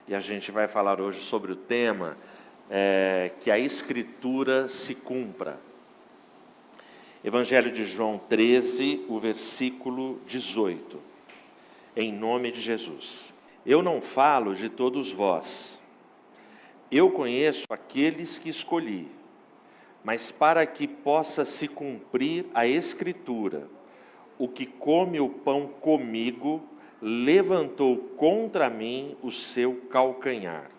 e a gente vai falar hoje sobre o tema que a Escritura se cumpra. Evangelho de João 13, o versículo 18. Em nome de Jesus. Eu não falo de todos vós. Eu conheço aqueles que escolhi, mas para que possa se cumprir a Escritura, o que come o pão comigo, levantou contra mim o seu calcanhar.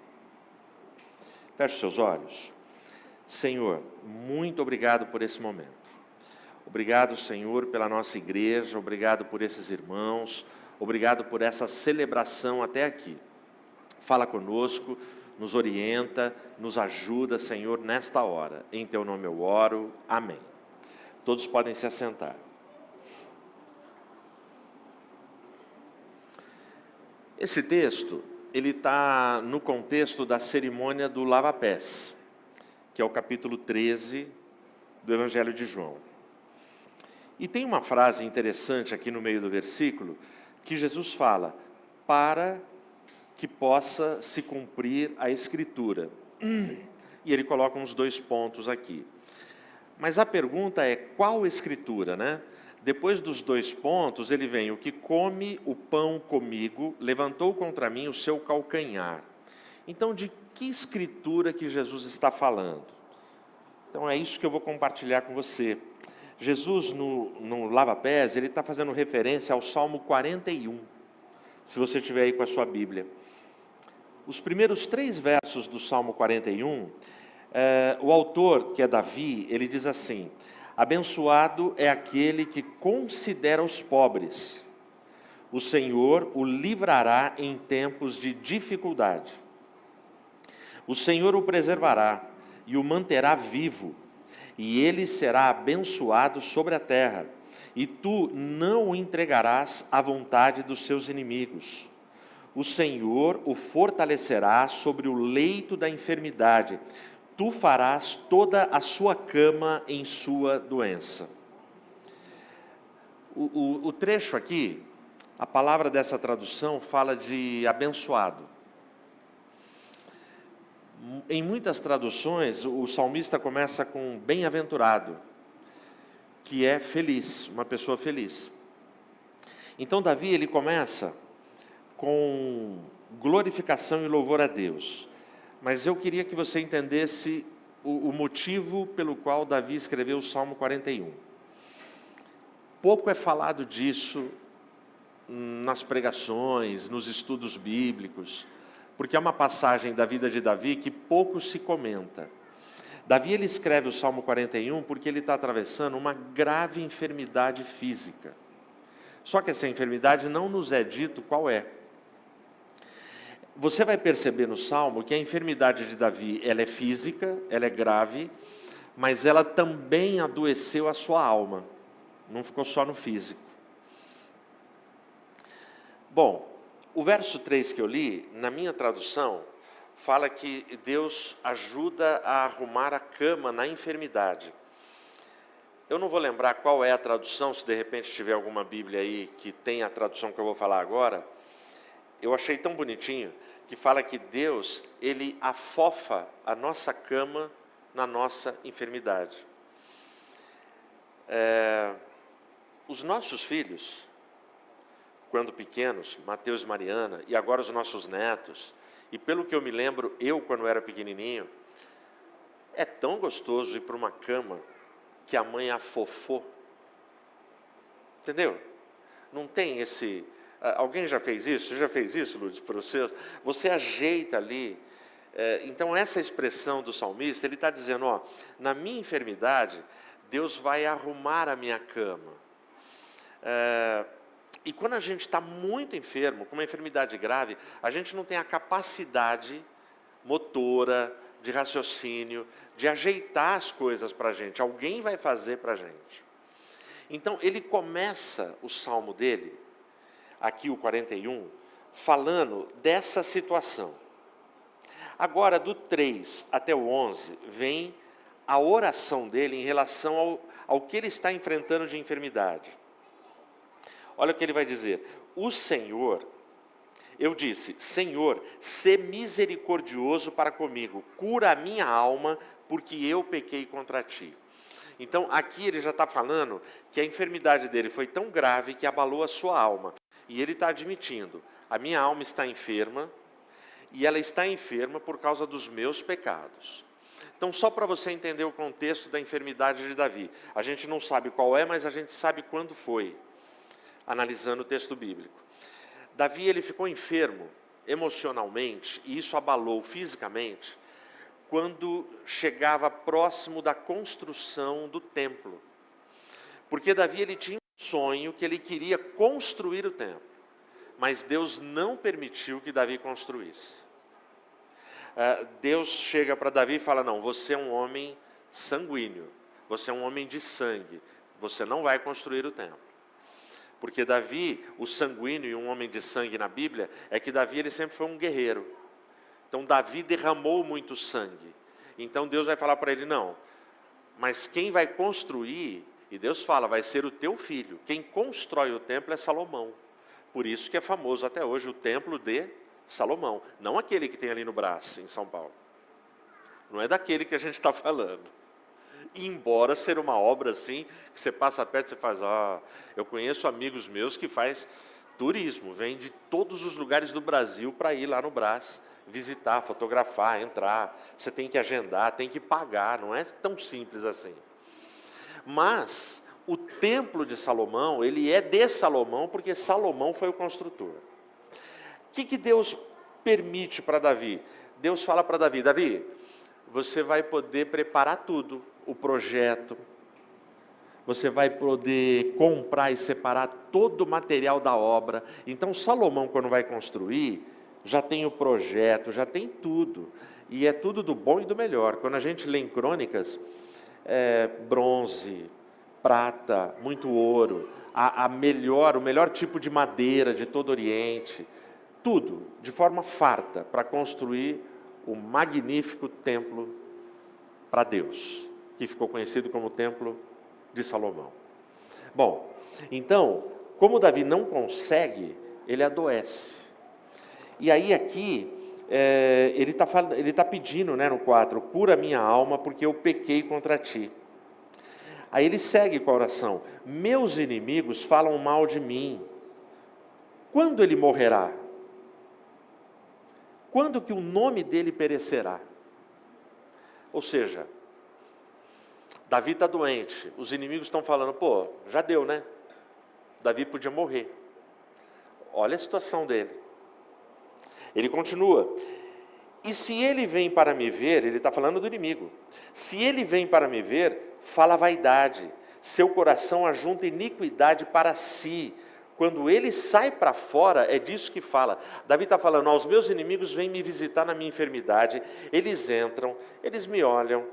Feche seus olhos. Senhor, muito obrigado por esse momento. Obrigado, Senhor, pela nossa igreja, obrigado por esses irmãos, obrigado por essa celebração até aqui. Fala conosco, nos orienta, nos ajuda, Senhor, nesta hora. Em Teu nome eu oro. Amém. Todos podem se assentar. Esse texto, ele está no contexto da cerimônia do lava-pés, que é o capítulo 13 do Evangelho de João. E tem uma frase interessante aqui no meio do versículo, que Jesus fala, para que possa se cumprir a Escritura. E ele coloca uns 2 pontos aqui. Mas a pergunta é, qual Escritura, né? Depois dos 2 pontos, ele vem, o que come o pão comigo, levantou contra mim o seu calcanhar. Então, de que Escritura que Jesus está falando? Então, é isso que eu vou compartilhar com você. Jesus, no lava-pés, ele está fazendo referência ao Salmo 41, se você estiver aí com a sua Bíblia. Os primeiros 3 versos do Salmo 41, o autor, que é Davi, ele diz assim, abençoado é aquele que considera os pobres. O Senhor o livrará em tempos de dificuldade. O Senhor o preservará e o manterá vivo, e ele será abençoado sobre a terra, e tu não o entregarás à vontade dos seus inimigos. O Senhor o fortalecerá sobre o leito da enfermidade, tu farás toda a sua cama em sua doença. O trecho aqui, a palavra dessa tradução fala de abençoado. Em muitas traduções, o salmista começa com bem-aventurado, que é feliz, uma pessoa feliz. Então Davi, ele começa com glorificação e louvor a Deus. Mas eu queria que você entendesse o motivo pelo qual Davi escreveu o Salmo 41. Pouco é falado disso nas pregações, nos estudos bíblicos, porque é uma passagem da vida de Davi que pouco se comenta. Davi, ele escreve o Salmo 41 porque ele está atravessando uma grave enfermidade física. Só que essa enfermidade não nos é dito qual é. Você vai perceber no Salmo que a enfermidade de Davi, ela é física, ela é grave, mas ela também adoeceu a sua alma, não ficou só no físico. Bom, o verso 3 que eu li, na minha tradução, fala que Deus ajuda a arrumar a cama na enfermidade. Eu não vou lembrar qual é a tradução, se de repente tiver alguma Bíblia aí que tem a tradução que eu vou falar agora. Eu achei tão bonitinho que fala que Deus, ele afofa a nossa cama na nossa enfermidade. Os nossos filhos, quando pequenos, Mateus e Mariana, e agora os nossos netos, e pelo que eu me lembro, eu quando era pequenininho, é tão gostoso ir para uma cama que a mãe afofou. Entendeu? Não tem esse... Alguém já fez isso? Você já fez isso, Lourdes, para os seus? Você ajeita ali. Então, essa expressão do salmista, ele está dizendo, ó, na minha enfermidade, Deus vai arrumar a minha cama. E quando a gente está muito enfermo, com uma enfermidade grave, a gente não tem a capacidade motora, de raciocínio, de ajeitar as coisas para a gente. Alguém vai fazer para a gente. Então, ele começa o salmo dele, aqui o 41, falando dessa situação. Agora, do 3 até o 11, vem a oração dele em relação ao que ele está enfrentando de enfermidade. Olha o que ele vai dizer. O Senhor, eu disse: Senhor, sê misericordioso para comigo, cura a minha alma, porque eu pequei contra ti. Então, aqui ele já está falando que a enfermidade dele foi tão grave que abalou a sua alma. E ele está admitindo: a minha alma está enferma, e ela está enferma por causa dos meus pecados. Então, só para você entender o contexto da enfermidade de Davi. A gente não sabe qual é, mas a gente sabe quando foi, analisando o texto bíblico. Davi, ele ficou enfermo emocionalmente, e isso abalou fisicamente, quando chegava próximo da construção do templo. Porque Davi, ele tinha um sonho que ele queria construir o templo, mas Deus não permitiu que Davi construísse. Deus chega para Davi e fala: não, você é um homem sanguíneo, você é um homem de sangue, você não vai construir o templo. Porque Davi, o sanguíneo e um homem de sangue na Bíblia, é que Davi, ele sempre foi um guerreiro. Então Davi derramou muito sangue. Então Deus vai falar para ele: não, mas quem vai construir, e Deus fala, vai ser o teu filho. Quem constrói o templo é Salomão. Por isso que é famoso até hoje o templo de Salomão. Não aquele que tem ali no Brás, em São Paulo. Não é daquele que a gente está falando. Embora ser uma obra assim, que você passa perto e você faz: eu conheço amigos meus que faz turismo, vem de todos os lugares do Brasil para ir lá no Brás, visitar, fotografar, entrar. Você tem que agendar, tem que pagar, não é tão simples assim. Mas o templo de Salomão, ele é de Salomão, porque Salomão foi o construtor. O que Deus permite para Davi? Deus fala para Davi: Davi, você vai poder preparar tudo, o projeto, você vai poder comprar e separar todo o material da obra. Então Salomão, quando vai construir, já tem o projeto, já tem tudo, e é tudo do bom e do melhor. Quando a gente lê em Crônicas, bronze, prata, muito ouro, o melhor tipo de madeira de todo o Oriente, tudo de forma farta para construir o magnífico templo para Deus, que ficou conhecido como o Templo de Salomão. Bom, então, como Davi não consegue, ele adoece. E aí aqui, ele tá pedindo, no 4, cura minha alma, porque eu pequei contra ti. Aí ele segue com a oração: meus inimigos falam mal de mim. Quando ele morrerá? Quando que o nome dele perecerá? Ou seja, Davi está doente, os inimigos estão falando: pô, já deu, né? Davi podia morrer. Olha a situação dele. Ele continua: e se ele vem para me ver, ele está falando do inimigo, se ele vem para me ver, fala vaidade, seu coração ajunta iniquidade para si. Quando ele sai para fora, é disso que fala. Davi está falando: os meus inimigos vêm me visitar na minha enfermidade, eles entram, eles me olham,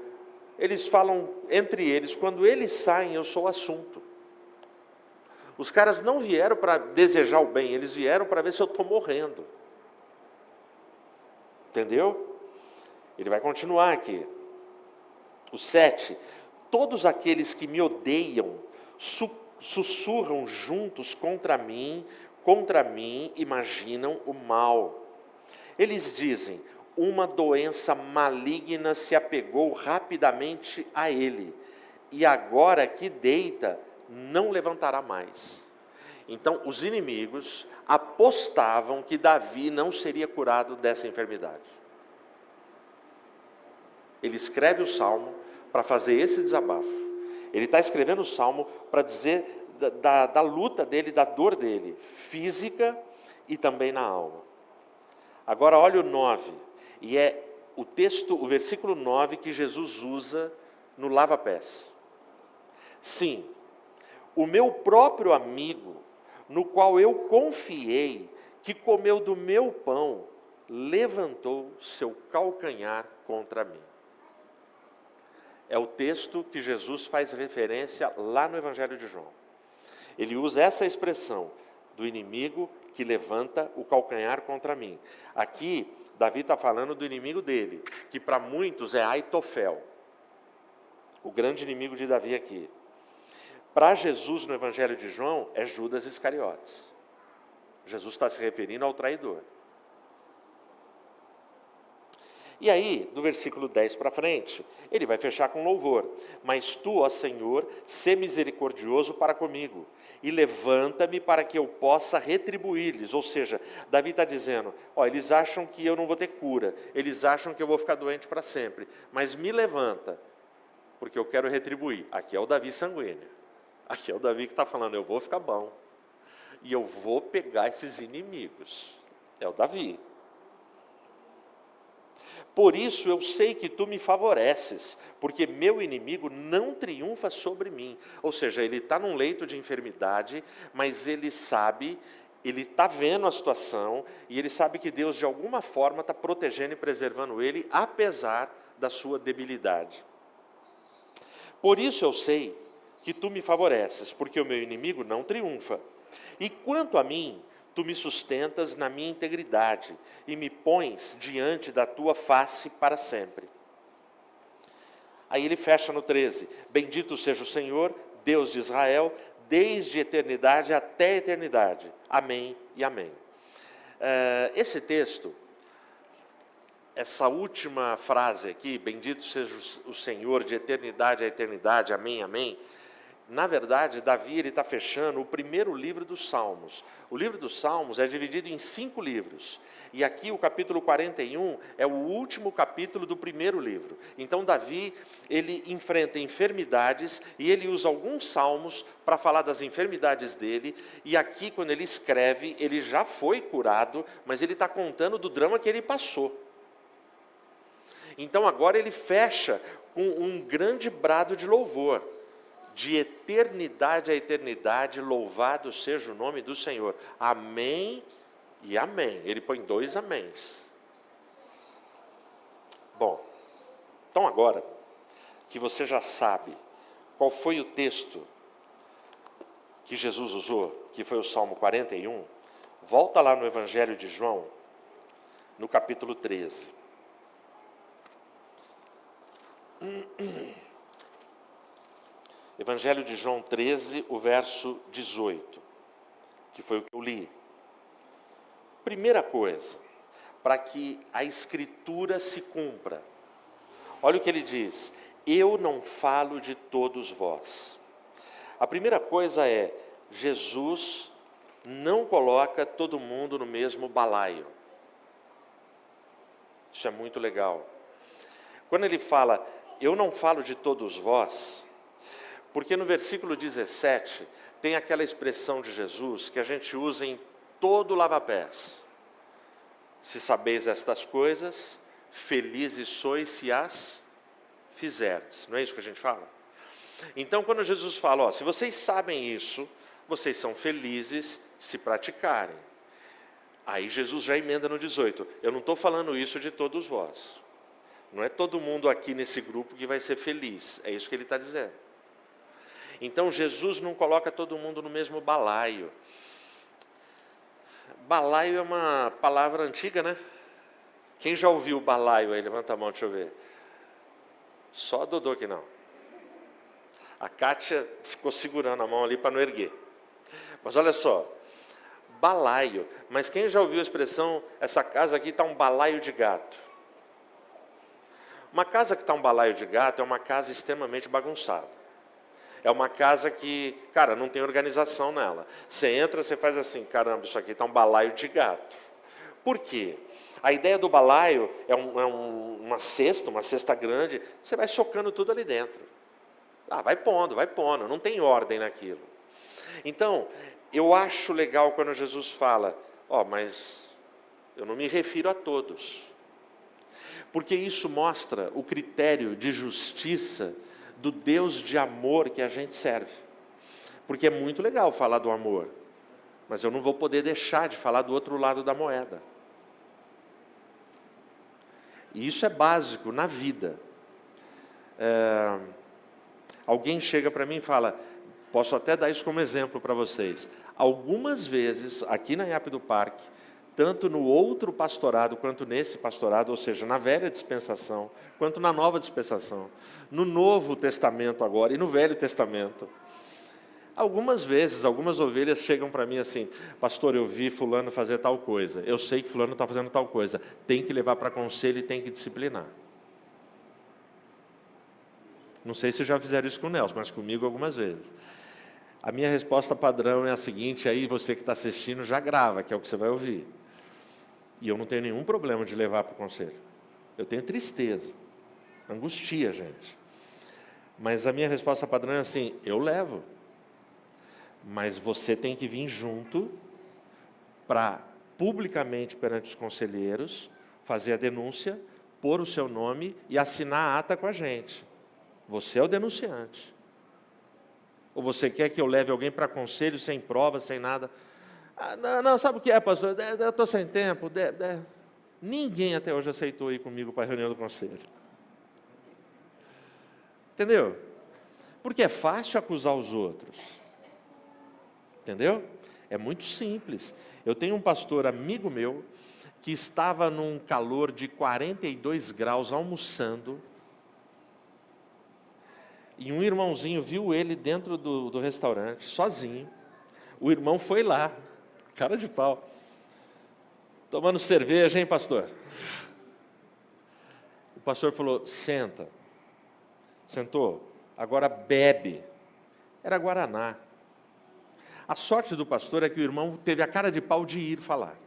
eles falam entre eles, quando eles saem eu sou o assunto. Os caras não vieram para desejar o bem, eles vieram para ver se eu estou morrendo. Entendeu? Ele vai continuar aqui. O 7, todos aqueles que me odeiam sussurram juntos contra mim, imaginam o mal. Eles dizem: uma doença maligna se apegou rapidamente a ele, e agora que deita, não levantará mais. Então, os inimigos apostavam que Davi não seria curado dessa enfermidade. Ele escreve o Salmo para fazer esse desabafo. Ele está escrevendo o Salmo para dizer da luta dele, da dor dele, física e também na alma. Agora olha o 9, e é o versículo 9 que Jesus usa no lava-pés. Sim, o meu próprio amigo, no qual eu confiei, que comeu do meu pão, levantou seu calcanhar contra mim. É o texto que Jesus faz referência lá no Evangelho de João. Ele usa essa expressão do inimigo que levanta o calcanhar contra mim. Aqui, Davi está falando do inimigo dele, que para muitos é Aitofel, o grande inimigo de Davi aqui. Para Jesus, no Evangelho de João, é Judas Iscariotes. Jesus está se referindo ao traidor. E aí, do versículo 10 para frente, ele vai fechar com louvor. Mas tu, ó Senhor, sê misericordioso para comigo, e levanta-me para que eu possa retribuir-lhes. Ou seja, Davi está dizendo, eles acham que eu não vou ter cura, eles acham que eu vou ficar doente para sempre, mas me levanta, porque eu quero retribuir. Aqui é o Davi sanguíneo, aqui é o Davi que está falando, eu vou ficar bom, e eu vou pegar esses inimigos. É o Davi. Por isso eu sei que tu me favoreces, porque meu inimigo não triunfa sobre mim. Ou seja, ele está num leito de enfermidade, mas ele sabe, ele está vendo a situação, e ele sabe que Deus de alguma forma está protegendo e preservando ele, apesar da sua debilidade. Por isso eu sei que tu me favoreces, porque o meu inimigo não triunfa. E quanto a mim, tu me sustentas na minha integridade e me pões diante da tua face para sempre. Aí ele fecha no 13. Bendito seja o Senhor, Deus de Israel, desde eternidade até eternidade. Amém e amém. Esse texto, essa última frase aqui, bendito seja o Senhor de eternidade a eternidade, amém, amém. Na verdade, Davi está fechando o primeiro livro dos Salmos. O livro dos Salmos é dividido em 5 livros. E aqui o capítulo 41 é o último capítulo do primeiro livro. Então Davi, ele enfrenta enfermidades e ele usa alguns salmos para falar das enfermidades dele. E aqui, quando ele escreve, ele já foi curado, mas ele está contando do drama que ele passou. Então agora ele fecha com um grande brado de louvor. De eternidade a eternidade, louvado seja o nome do Senhor. Amém e amém. Ele põe 2 améns. Bom, então agora que você já sabe qual foi o texto que Jesus usou, que foi o Salmo 41, volta lá no Evangelho de João, no capítulo 13. Evangelho de João 13, o verso 18, que foi o que eu li. Primeira coisa, para que a Escritura se cumpra. Olha o que ele diz, eu não falo de todos vós. A primeira coisa é, Jesus não coloca todo mundo no mesmo balaio. Isso é muito legal. Quando ele fala, eu não falo de todos vós, porque no versículo 17, tem aquela expressão de Jesus que a gente usa em todo lava-pés. Se sabeis estas coisas, felizes sois se as fizerdes. Não é isso que a gente fala? Então, quando Jesus fala, se vocês sabem isso, vocês são felizes se praticarem. Aí Jesus já emenda no 18, eu não estou falando isso de todos vós. Não é todo mundo aqui nesse grupo que vai ser feliz, é isso que ele está dizendo. Então Jesus não coloca todo mundo no mesmo balaio. Balaio é uma palavra antiga, né? Quem já ouviu balaio aí? Levanta a mão, deixa eu ver. Só a Dodô que não. A Kátia ficou segurando a mão ali para não erguer. Mas olha só, balaio. Mas quem já ouviu a expressão, essa casa aqui está um balaio de gato? Uma casa que está um balaio de gato é uma casa extremamente bagunçada. É uma casa que, cara, não tem organização nela. Você entra, você faz assim, caramba, isso aqui está um balaio de gato. Por quê? A ideia do balaio é uma cesta grande, você vai socando tudo ali dentro. Vai pondo, não tem ordem naquilo. Então, eu acho legal quando Jesus fala, mas eu não me refiro a todos. Porque isso mostra o critério de justiça do Deus de amor que a gente serve. Porque é muito legal falar do amor, mas eu não vou poder deixar de falar do outro lado da moeda. E isso é básico na vida. Alguém chega para mim e fala, posso até dar isso como exemplo para vocês. Algumas vezes, aqui na IAP do Parque, tanto no outro pastorado, quanto nesse pastorado, ou seja, na velha dispensação, quanto na nova dispensação, no Novo Testamento agora e no Velho Testamento, Algumas vezes, algumas ovelhas chegam para mim assim: pastor, eu vi fulano fazer tal coisa, eu sei que fulano está fazendo tal coisa, tem que levar para conselho e tem que disciplinar. Não sei se já fizeram isso com o Nelson, mas comigo algumas vezes. A minha resposta padrão é a seguinte, aí você que está assistindo já grava, que é o que você vai ouvir. E eu não tenho nenhum problema de levar para o conselho. Eu tenho tristeza, angustia, gente. Mas a minha resposta padrão é assim: eu levo. Mas você tem que vir junto para, publicamente perante os conselheiros, fazer a denúncia, pôr o seu nome e assinar a ata com a gente. Você é o denunciante. Ou você quer que eu leve alguém para conselho sem prova, sem nada? Ah, não, sabe o que é, pastor? Eu estou sem tempo. Ninguém até hoje aceitou ir comigo para a reunião do conselho. Entendeu? Porque é fácil acusar os outros. Entendeu? É muito simples. Eu tenho um pastor amigo meu que estava num calor de 42 graus almoçando, e um irmãozinho viu ele dentro do restaurante, sozinho. O irmão foi lá, cara de pau, tomando cerveja, hein, pastor? O pastor falou: senta. Sentou, agora bebe. Era Guaraná. A sorte do pastor é que o irmão teve a cara de pau de ir falar.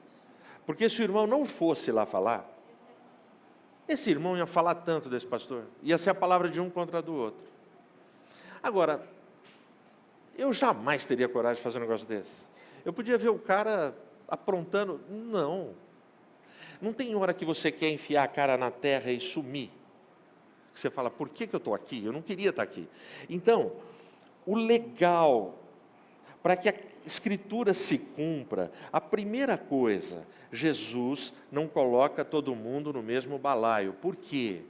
Porque se o irmão não fosse lá falar, esse irmão ia falar tanto desse pastor. Ia ser a palavra de um contra a do outro. Agora, eu jamais teria coragem de fazer um negócio desse. Eu podia ver o cara aprontando. Não. Não tem hora que você quer enfiar a cara na terra e sumir. Você fala: por que eu estou aqui? Eu não queria estar aqui. Então, o legal, para que a Escritura se cumpra, a primeira coisa, Jesus não coloca todo mundo no mesmo balaio. Por quê?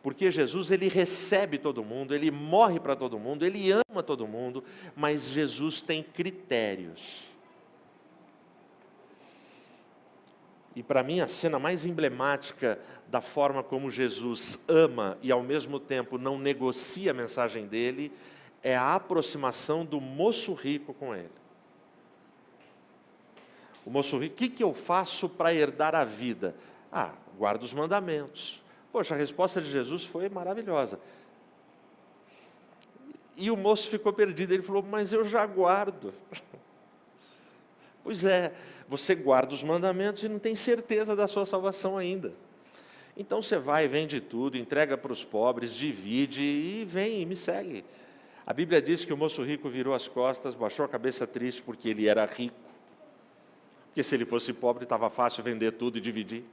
Porque Jesus, ele recebe todo mundo, ele morre para todo mundo, ele ama todo mundo, mas Jesus tem critérios. E para mim a cena mais emblemática da forma como Jesus ama e ao mesmo tempo não negocia a mensagem dele, é a aproximação do moço rico com ele. O moço rico: o que eu faço para herdar a vida? Guardo os mandamentos. Poxa, a resposta de Jesus foi maravilhosa. E o moço ficou perdido, ele falou: mas eu já guardo. Pois é, você guarda os mandamentos e não tem certeza da sua salvação ainda. Então você vai, vende tudo, entrega para os pobres, divide e vem e me segue. A Bíblia diz que o moço rico virou as costas, baixou a cabeça triste porque ele era rico. Porque se ele fosse pobre, estava fácil vender tudo e dividir.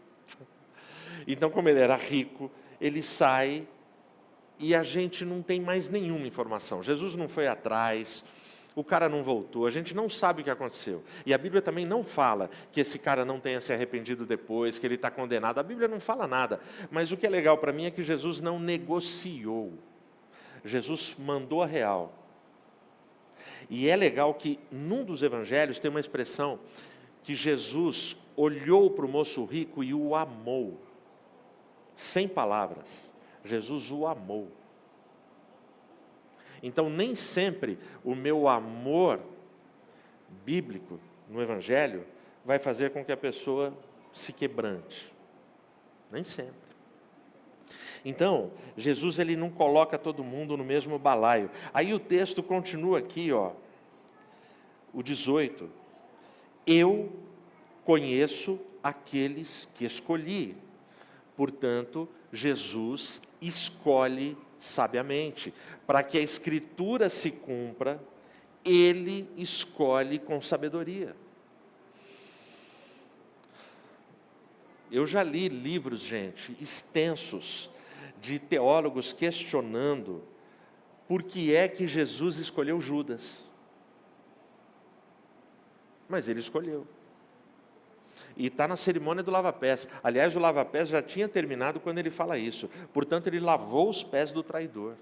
Então, como ele era rico, ele sai e a gente não tem mais nenhuma informação. Jesus não foi atrás, o cara não voltou, a gente não sabe o que aconteceu. E a Bíblia também não fala que esse cara não tenha se arrependido depois, que ele está condenado. A Bíblia não fala nada. Mas o que é legal para mim é que Jesus não negociou. Jesus mandou a real. E é legal que num dos evangelhos tem uma expressão que Jesus olhou para o moço rico e o amou. Sem palavras, Jesus o amou. Então, nem sempre o meu amor bíblico no Evangelho vai fazer com que a pessoa se quebrante. Nem sempre. Então, Jesus, ele não coloca todo mundo no mesmo balaio. Aí o texto continua aqui, o 18. Eu conheço aqueles que escolhi. Portanto, Jesus escolhe sabiamente. Para que a Escritura se cumpra, ele escolhe com sabedoria. Eu já li livros, gente, extensos, de teólogos questionando por que é que Jesus escolheu Judas. Mas ele escolheu. E está na cerimônia do lava-pés. Aliás, o lava-pés já tinha terminado quando ele fala isso. Portanto, ele lavou os pés do traidor.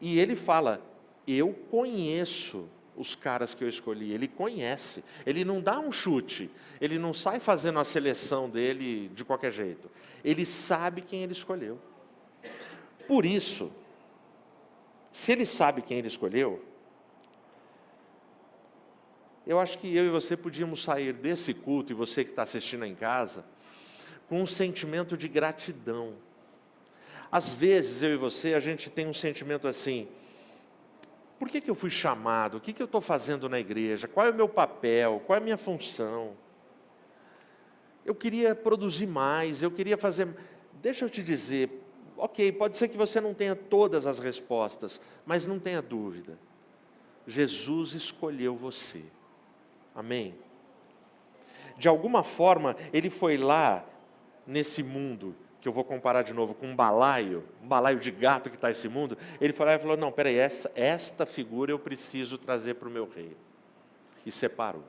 E ele fala: eu conheço os caras que eu escolhi. Ele conhece. Ele não dá um chute. Ele não sai fazendo a seleção dele de qualquer jeito. Ele sabe quem ele escolheu. Por isso, Se Ele sabe quem Ele escolheu, eu acho que eu e você podíamos sair desse culto, e você que está assistindo em casa, com um sentimento de gratidão. Às vezes, eu e você, a gente tem um sentimento assim: por que eu fui chamado? O que eu estou fazendo na igreja? Qual é o meu papel? Qual é a minha função? Eu queria produzir mais, eu queria fazer... Deixa eu te dizer, ok, pode ser que você não tenha todas as respostas, mas não tenha dúvida, Jesus escolheu você. Amém? De alguma forma, Ele foi lá, nesse mundo, que eu vou comparar de novo com um balaio de gato que está nesse mundo. Ele foi lá e falou: não, peraí, esta figura eu preciso trazer para o meu reino. E separou,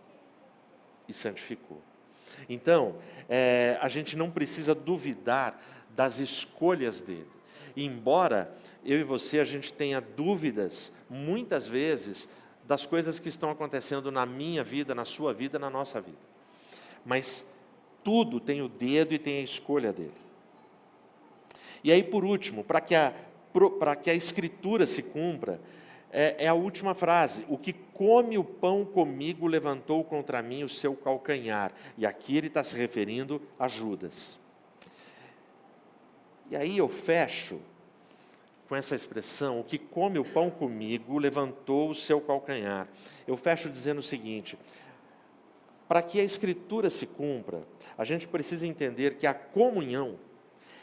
e santificou. Então, a gente não precisa duvidar das escolhas dele. E embora eu e você, a gente tenha dúvidas, muitas vezes, das coisas que estão acontecendo na minha vida, na sua vida, na nossa vida. Mas tudo tem o dedo e tem a escolha dele. E aí, por último, para que a Escritura se cumpra, é a última frase: o que come o pão comigo levantou contra mim o seu calcanhar. E aqui ele está se referindo a Judas. E aí eu fecho com essa expressão: o que come o pão comigo levantou o seu calcanhar. Eu fecho dizendo o seguinte: para que a Escritura se cumpra, a gente precisa entender que a comunhão,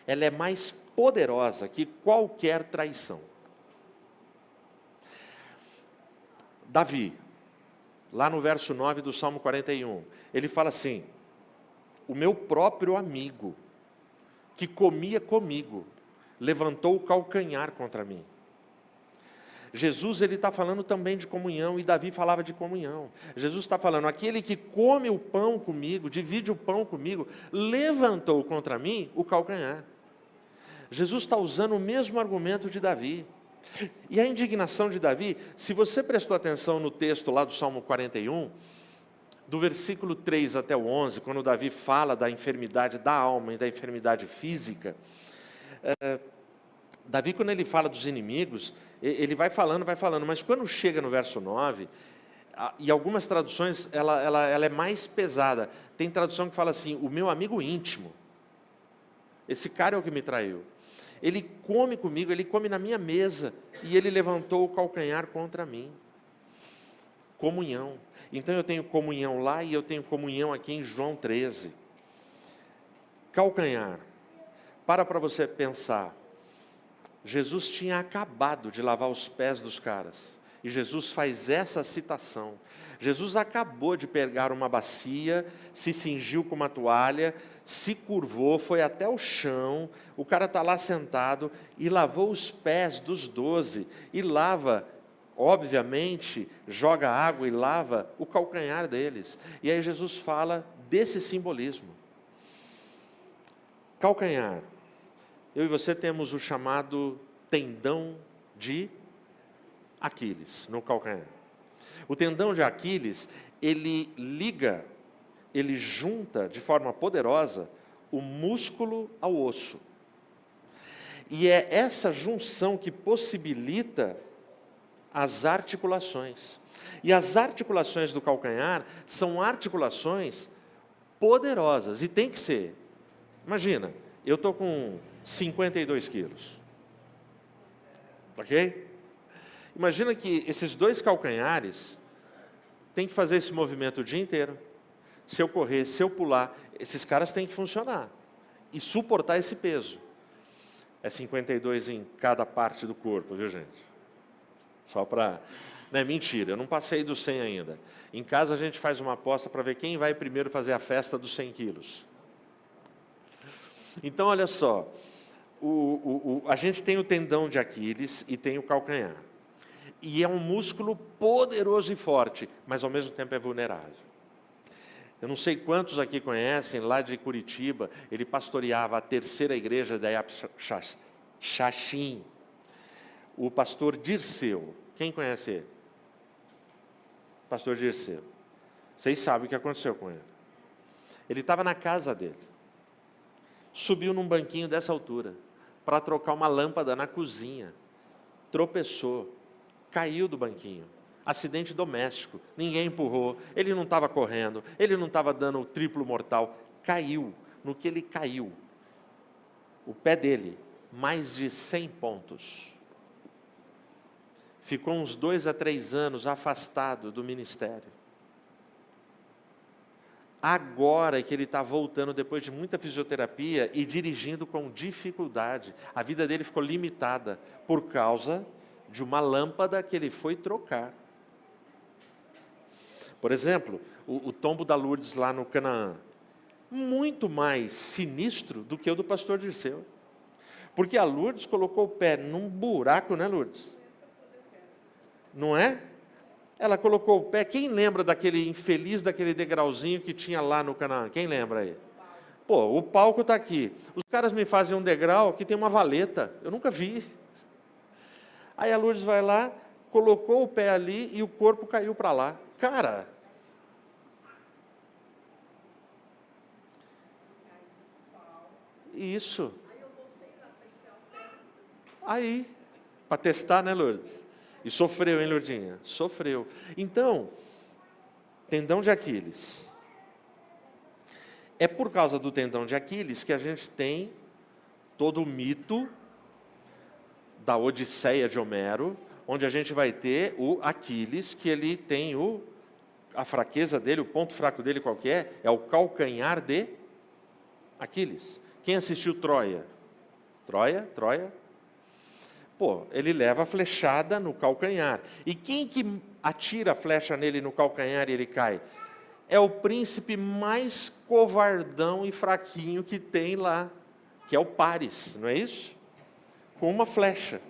ela é mais poderosa que qualquer traição. Davi, lá no verso 9 do Salmo 41, ele fala assim: o meu próprio amigo, que comia comigo, levantou o calcanhar contra mim. Jesus, ele está falando também de comunhão, e Davi falava de comunhão. Jesus está falando: aquele que come o pão comigo, divide o pão comigo, levantou contra mim o calcanhar. Jesus está usando o mesmo argumento de Davi. E a indignação de Davi, se você prestou atenção no texto lá do Salmo 41, do versículo 3 até o 11, quando Davi fala da enfermidade da alma e da enfermidade física, Davi, quando ele fala dos inimigos, ele vai falando, mas quando chega no verso 9, e algumas traduções, ela é mais pesada. Tem tradução que fala assim: o meu amigo íntimo, esse cara é o que me traiu. Ele come comigo, ele come na minha mesa, e ele levantou o calcanhar contra mim. Comunhão. Então eu tenho comunhão lá, e eu tenho comunhão aqui em João 13. Calcanhar. Para você pensar. Jesus tinha acabado de lavar os pés dos caras, e Jesus faz essa citação. Jesus acabou de pegar uma bacia, se cingiu com uma toalha, se curvou, foi até o chão, o cara está lá sentado, e lavou os pés dos 12, e lava, obviamente, joga água e lava o calcanhar deles. E aí Jesus fala desse simbolismo. Calcanhar. Eu e você temos o chamado tendão de Aquiles, no calcanhar. O tendão de Aquiles, ele liga, ele junta de forma poderosa o músculo ao osso. E é essa junção que possibilita as articulações. E as articulações do calcanhar são articulações poderosas, e tem que ser. Imagina, eu estou com 52 quilos, ok? Imagina que esses dois calcanhares têm que fazer esse movimento o dia inteiro. Se eu correr, se eu pular, esses caras têm que funcionar e suportar esse peso. É 52 em cada parte do corpo, viu, gente? Só para... Não é mentira, eu não passei dos 100 ainda. Em casa a gente faz uma aposta para ver quem vai primeiro fazer a festa dos 100 quilos. Então, olha só, a gente tem o tendão de Aquiles e tem o calcanhar. E é um músculo poderoso e forte, mas ao mesmo tempo é vulnerável. Eu não sei quantos aqui conhecem, lá de Curitiba, ele pastoreava a terceira igreja da Xaxim, o pastor Dirceu. Quem conhece ele? Pastor Dirceu. Vocês sabem o que aconteceu com ele. Ele estava na casa dele. Subiu num banquinho dessa altura, para trocar uma lâmpada na cozinha. tropeçou, caiu do banquinho. Acidente doméstico, ninguém empurrou, ele não estava correndo, ele não estava dando o triplo mortal, caiu. No que ele caiu, o pé dele, mais de 100 pontos. Ficou uns 2 a 3 anos afastado do ministério. Agora que ele está voltando, depois de muita fisioterapia e dirigindo com dificuldade, a vida dele ficou limitada por causa de uma lâmpada que ele foi trocar. Por exemplo, o tombo da Lourdes lá no Canaã, muito mais sinistro do que o do pastor Dirceu. Porque a Lourdes colocou o pé num buraco, né, Lourdes? Não é? Ela colocou o pé, quem lembra daquele infeliz, daquele degrauzinho que tinha lá no Canaã? Quem lembra aí? Pô, o palco está aqui. Os caras me fazem um degrau que tem uma valeta. Eu nunca vi. Aí a Lourdes vai lá, colocou o pé ali e o corpo caiu para lá. Cara, isso. Aí, para testar, né, Lourdes? E sofreu, hein, Lourdinha? Sofreu. Então, tendão de Aquiles. É por causa do tendão de Aquiles que a gente tem todo o mito da Odisseia de Homero, onde a gente vai ter o Aquiles, que ele tem a fraqueza dele, o ponto fraco dele qual que é? É o calcanhar de Aquiles. Quem assistiu Troia? Troia? Pô, ele leva a flechada no calcanhar. E quem que atira a flecha nele no calcanhar e ele cai? É o príncipe mais covardão e fraquinho que tem lá, que é o Paris, não é isso? Com uma flecha.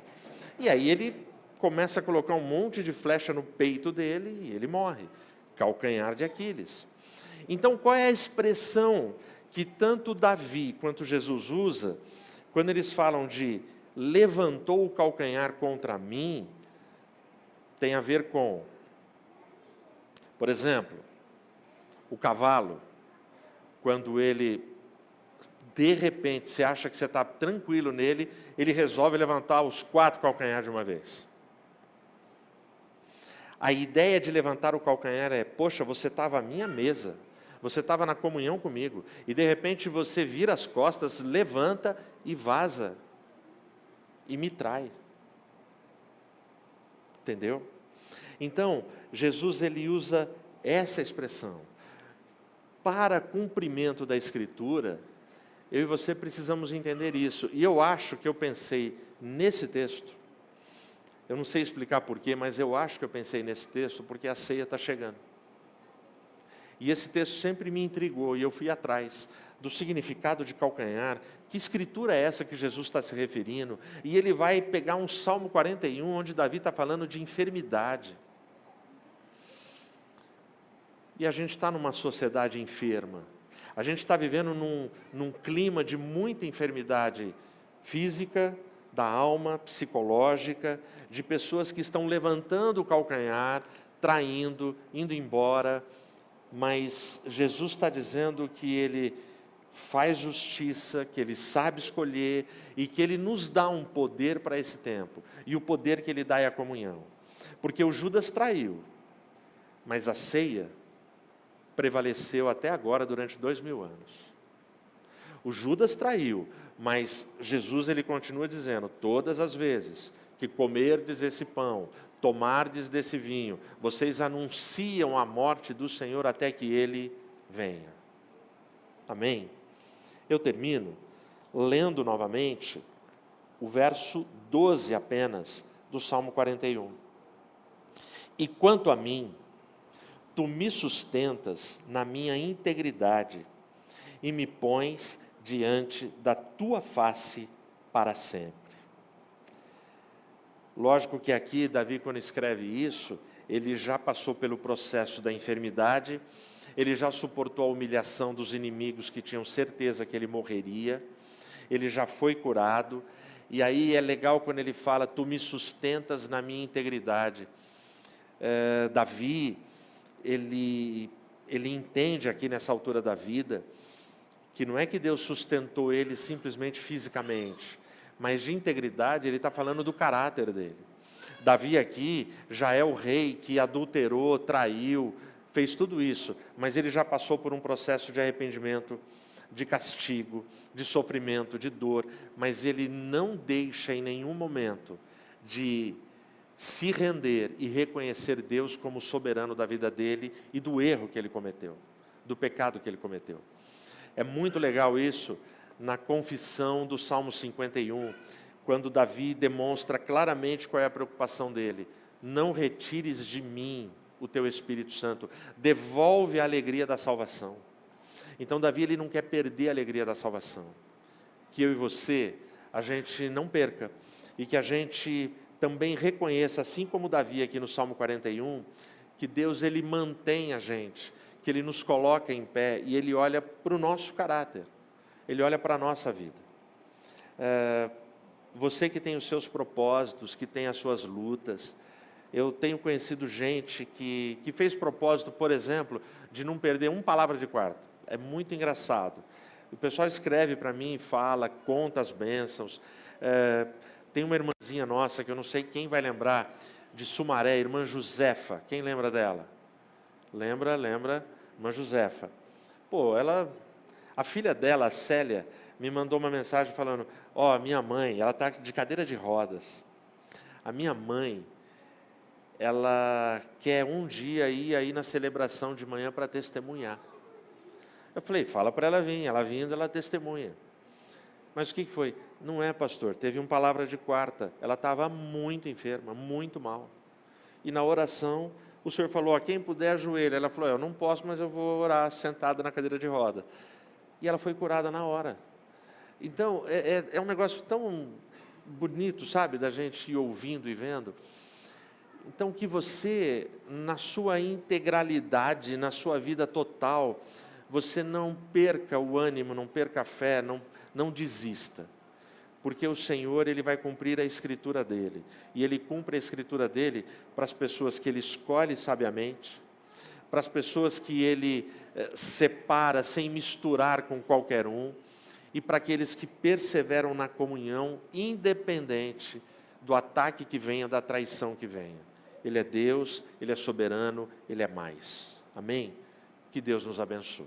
E aí ele começa a colocar um monte de flecha no peito dele e ele morre. Calcanhar de Aquiles. Então, qual é a expressão que tanto Davi quanto Jesus usa quando eles falam de levantou o calcanhar contra mim? Tem a ver com, por exemplo, o cavalo, quando ele, de repente, você acha que você está tranquilo nele, ele resolve levantar os 4 calcanhares de uma vez. A ideia de levantar o calcanhar é, poxa, você estava à minha mesa, você estava na comunhão comigo, e de repente você vira as costas, levanta e vaza, e me trai. Entendeu? Então, Jesus ele usa essa expressão. Para cumprimento da Escritura, eu e você precisamos entender isso. E eu acho que eu pensei nesse texto, eu não sei explicar porquê, mas eu acho que eu pensei nesse texto porque a ceia está chegando. E esse texto sempre me intrigou e eu fui atrás do significado de calcanhar. Que escritura é essa que Jesus está se referindo? E ele vai pegar um Salmo 41, onde Davi está falando de enfermidade. E a gente está numa sociedade enferma. A gente está vivendo num clima de muita enfermidade física, da alma, psicológica, de pessoas que estão levantando o calcanhar, traindo, indo embora. Mas Jesus está dizendo que Ele faz justiça, que Ele sabe escolher e que Ele nos dá um poder para esse tempo. E o poder que Ele dá é a comunhão. Porque o Judas traiu, mas a ceia prevaleceu até agora durante 2000 anos. O Judas traiu, mas Jesus ele continua dizendo, todas as vezes que comerdes esse pão, tomardes desse vinho, vocês anunciam a morte do Senhor até que Ele venha. Amém? Eu termino lendo novamente o verso 12 apenas do Salmo 41. E quanto a mim, tu me sustentas na minha integridade e me pões diante da tua face para sempre. Lógico que aqui, Davi, quando escreve isso, ele já passou pelo processo da enfermidade, ele já suportou a humilhação dos inimigos que tinham certeza que ele morreria, ele já foi curado, e aí é legal quando ele fala, tu me sustentas na minha integridade. Davi, ele entende aqui nessa altura da vida, que não é que Deus sustentou ele simplesmente fisicamente, mas de integridade ele está falando do caráter dele. Davi aqui já é o rei que adulterou, traiu, fez tudo isso, mas ele já passou por um processo de arrependimento, de castigo, de sofrimento, de dor, mas ele não deixa em nenhum momento de se render e reconhecer Deus como soberano da vida dele e do erro que ele cometeu, do pecado que ele cometeu. É muito legal isso na confissão do Salmo 51, quando Davi demonstra claramente qual é a preocupação dele. Não retires de mim o teu Espírito Santo, devolve a alegria da salvação. Então Davi ele não quer perder a alegria da salvação. Que eu e você, a gente não perca, e que a gente também reconheça, assim como Davi aqui no Salmo 41, que Deus ele mantém a gente, que Ele nos coloca em pé e Ele olha para o nosso caráter, Ele olha para a nossa vida. Você que tem os seus propósitos, que tem as suas lutas, eu tenho conhecido gente que fez propósito, por exemplo, de não perder uma palavra de quarta. É muito engraçado. O pessoal escreve para mim, fala, conta as bênçãos. Tem uma irmãzinha nossa, que eu não sei quem vai lembrar, de Sumaré, irmã Josefa. Quem lembra dela? Lembra, irmã Josefa. A filha dela, a Célia, me mandou uma mensagem falando, minha mãe, ela está de cadeira de rodas. A minha mãe, ela quer um dia ir aí na celebração de manhã para testemunhar. Eu falei, fala para ela vir, ela vindo, ela testemunha. Mas o que foi? Não é, pastor, teve uma palavra de quarta, ela estava muito enferma, muito mal. E na oração, o senhor falou, quem puder ajoelha. Ela falou, eu não posso, mas eu vou orar sentada na cadeira de roda. E ela foi curada na hora. Então, é um negócio tão bonito, sabe, da gente ir ouvindo e vendo. Então, que você, na sua integralidade, na sua vida total, você não perca o ânimo, não perca a fé, não desista. Porque o Senhor, Ele vai cumprir a Escritura dEle. E Ele cumpre a Escritura dEle para as pessoas que Ele escolhe sabiamente, para as pessoas que Ele separa sem misturar com qualquer um, e para aqueles que perseveram na comunhão, independente do ataque que venha, da traição que venha. Ele é Deus, Ele é soberano, Ele é mais. Amém? Que Deus nos abençoe.